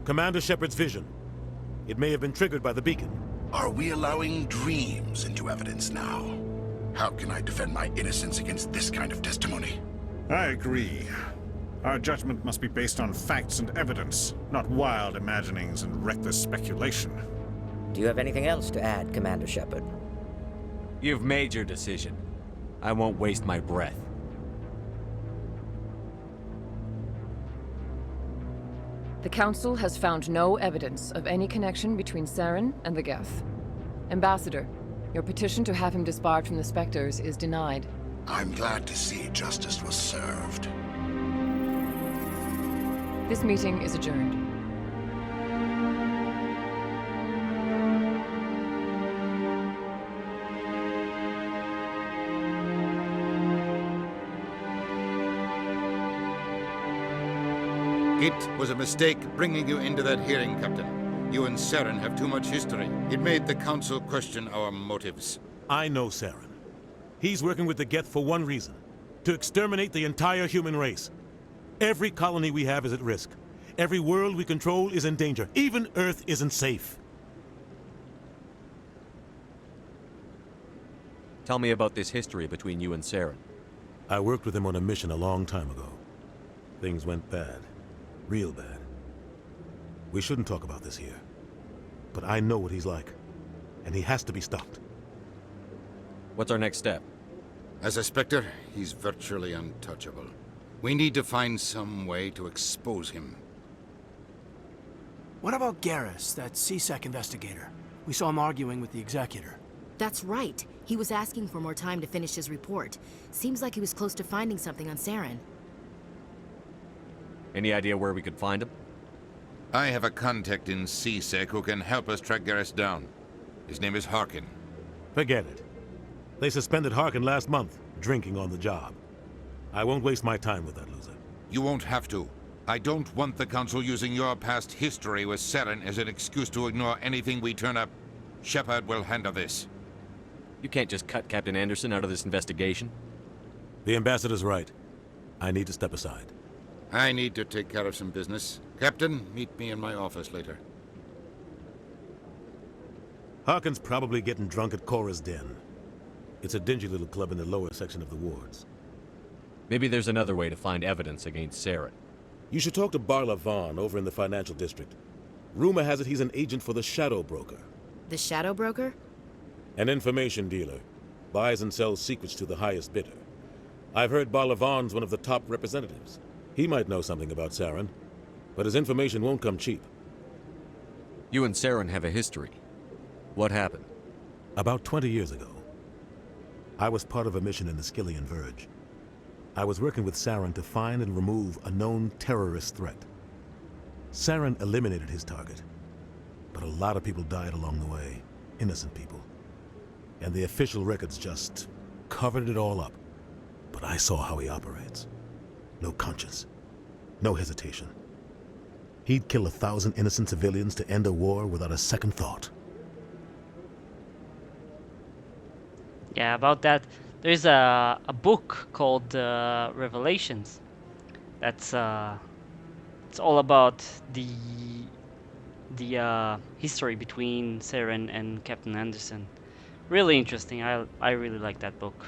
Commander Shepard's vision. It may have been triggered by the beacon. Are we allowing dreams into evidence now? How can I defend my innocence against this kind of testimony? I agree. Our judgment must be based on facts and evidence, not wild imaginings and reckless speculation. Do you have anything else to add, Commander Shepard? You've made your decision. I won't waste my breath. The Council has found no evidence of any connection between Saren and the Geth. Ambassador, your petition to have him disbarred from the Spectres is denied. I'm glad to see justice was served. This meeting is adjourned. It was a mistake bringing you into that hearing, Captain. You and Saren have too much history. It made the Council question our motives. I know Saren. He's working with the Geth for one reason. To exterminate the entire human race. Every colony we have is at risk. Every world we control is in danger. Even Earth isn't safe. Tell me about this history between you and Saren. I worked with him on a mission a long time ago. Things went bad. Real bad. We shouldn't talk about this here. But I know what he's like. And he has to be stopped. What's our next step? As a Spectre, he's virtually untouchable. We need to find some way to expose him. What about Garrus, that CSEC investigator? We saw him arguing with the Executor. That's right. He was asking for more time to finish his report. Seems like he was close to finding something on Saren. Any idea where we could find him? I have a contact in CSEC who can help us track Garrus down. His name is Harkin. Forget it. They suspended Harkin last month, drinking on the job. I won't waste my time with that loser. You won't have to. I don't want the Council using your past history with Saren as an excuse to ignore anything we turn up. Shepard will handle this. You can't just cut Captain Anderson out of this investigation. The Ambassador's right. I need to step aside. I need to take care of some business. Captain, meet me in my office later. Harkin's probably getting drunk at Cora's Den. It's a dingy little club in the lower section of the wards. Maybe there's another way to find evidence against Saren. You should talk to Barla Vaughn over in the financial district. Rumor has it he's an agent for the Shadow Broker. The Shadow Broker? An information dealer. Buys and sells secrets to the highest bidder. I've heard Barla Vaughn's one of the top representatives. He might know something about Saren, but his information won't come cheap. You and Saren have a history. What happened? About 20 years ago, I was part of a mission in the Skillian Verge. I was working with Saren to find and remove a known terrorist threat. Saren eliminated his target, but a lot of people died along the way, innocent people. And the official records just covered it all up. But I saw how he operates. No conscience, no hesitation. He'd kill 1,000 innocent civilians to end a war without a second thought. Yeah, about that, there's a book called Revelations. That's it's all about the history between Saren and Captain Anderson. Really interesting. I really like that book.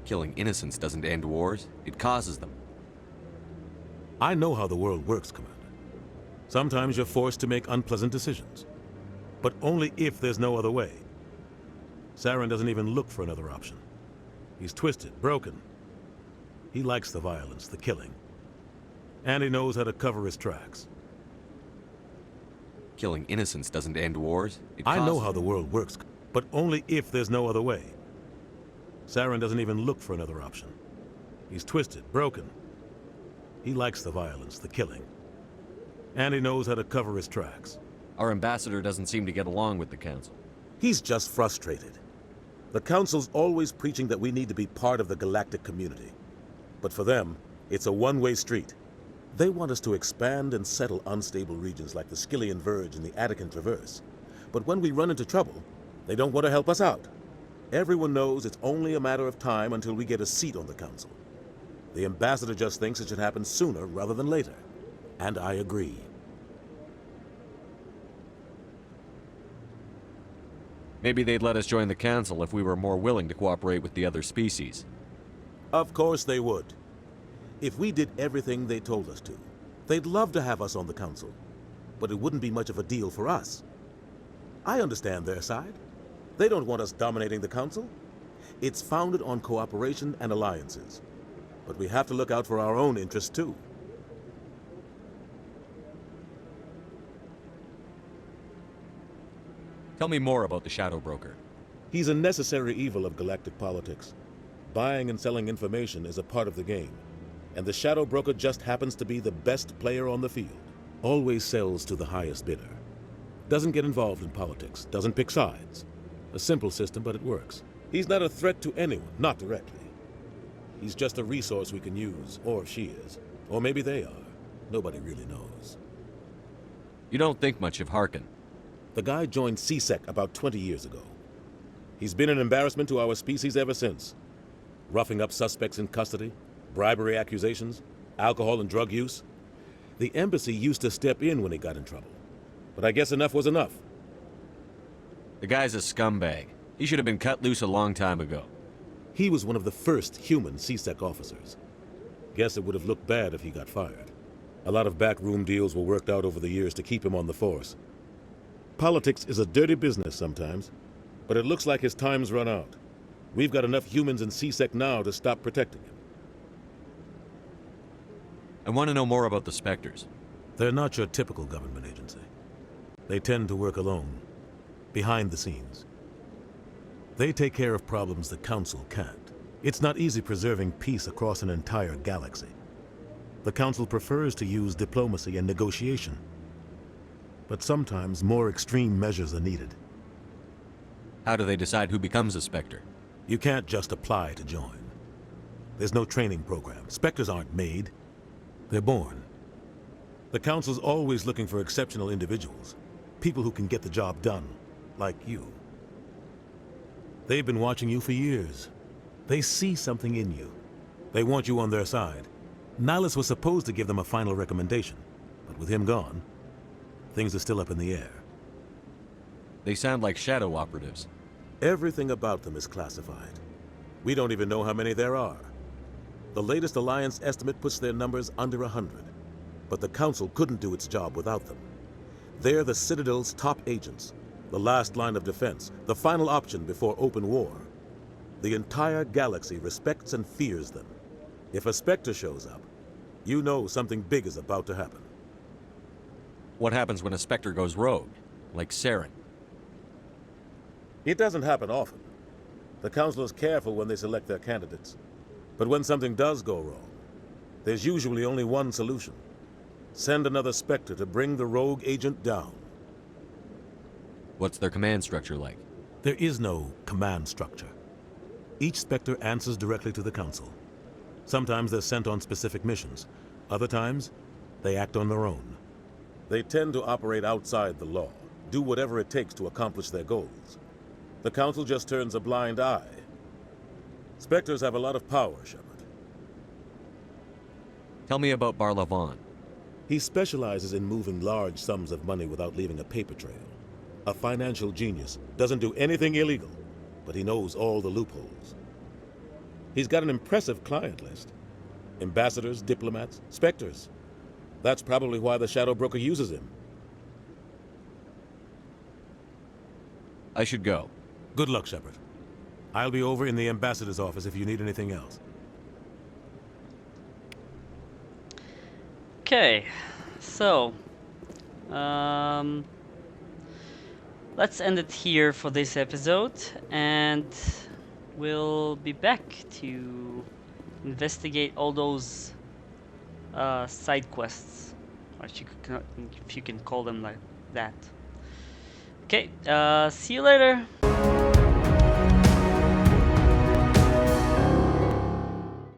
Killing innocents doesn't end wars, it causes them. I know how the world works, Commander. Sometimes you're forced to make unpleasant decisions. But only if there's no other way. Saren doesn't even look for another option. He's twisted, broken. He likes the violence, the killing. And he knows how to cover his tracks. Killing innocents doesn't end wars, it I causes know how the world works, but only if there's no other way. Saren doesn't even look for another option. He's twisted, broken. He likes the violence, the killing. And he knows how to cover his tracks. Our ambassador doesn't seem to get along with the Council. He's just frustrated. The Council's always preaching that we need to be part of the galactic community. But for them, it's a one-way street. They want us to expand and settle unstable regions like the Skillian Verge and the Attican Traverse. But when we run into trouble, they don't want to help us out. Everyone knows it's only a matter of time until we get a seat on the Council. The Ambassador just thinks it should happen sooner rather than later. And I agree. Maybe they'd let us join the Council if we were more willing to cooperate with the other species. Of course they would. If we did everything they told us to, they'd love to have us on the Council. But it wouldn't be much of a deal for us. I understand their side. They don't want us dominating the Council. It's founded on cooperation and alliances. But we have to look out for our own interests, too. Tell me more about the Shadow Broker. He's a necessary evil of galactic politics. Buying and selling information is a part of the game. and the shadow broker just happens to be the best player on the field. Always sells to the highest bidder. Doesn't get involved in politics, doesn't pick sides. A simple system, but it works. He's not a threat to anyone, not directly. He's just a resource we can use, or she is. Or maybe they are. Nobody really knows. You don't think much of Harkin. The guy joined CSEC about 20 years ago. He's been an embarrassment to our species ever since. Roughing up suspects in custody, bribery accusations, alcohol and drug use. The embassy used to step in when he got in trouble. But I guess enough was enough. The guy's a scumbag. He should have been cut loose a long time ago. He was one of the first human CSEC officers. Guess it would have looked bad if he got fired. A lot of backroom deals were worked out over the years to keep him on the force. Politics is a dirty business sometimes, but it looks like his time's run out. We've got enough humans in CSEC now to stop protecting him. I want to know more about the Spectres. They're not your typical government agency. They tend to work alone, behind the scenes. They take care of problems the Council can't. It's not easy preserving peace across an entire galaxy. The Council prefers to use diplomacy and negotiation. But sometimes more extreme measures are needed. How do they decide who becomes a Spectre? You can't just apply to join. There's no training program. Spectres aren't made. They're born. The Council's always looking for exceptional individuals. People who can get the job done, like you. They've been watching you for years. They see something in you. They want you on their side. Nihilus was supposed to give them a final recommendation, but with him gone, things are still up in the air. They sound like shadow operatives. Everything about them is classified. We don't even know how many there are. The latest Alliance estimate puts their numbers under 100, but the Council couldn't do its job without them. They're the Citadel's top agents, the last line of defense, the final option before open war. The entire galaxy respects and fears them. If a Spectre shows up, you know something big is about to happen. What happens when a Spectre goes rogue, like Saren? It doesn't happen often. The Council is careful when they select their candidates. But when something does go wrong, there's usually only one solution. Send another Spectre to bring the rogue agent down. What's their command structure like? There is no command structure. Each Spectre answers directly to the Council. Sometimes they're sent on specific missions. Other times, they act on their own. They tend to operate outside the law, do whatever it takes to accomplish their goals. The Council just turns a blind eye. Spectres have a lot of power, Shepard. Tell me about Barlavon. He specializes in moving large sums of money without leaving a paper trail. A financial genius, doesn't do anything illegal, but he knows all the loopholes. He's got an impressive client list. Ambassadors, diplomats, Spectres. That's probably why the Shadow Broker uses him. I should go. Good luck, Shepard. I'll be over in the ambassador's office if you need anything else. Okay, so let's end it here for this episode, and we'll be back to investigate all those side quests, or if you can call them like that. Okay, see you later.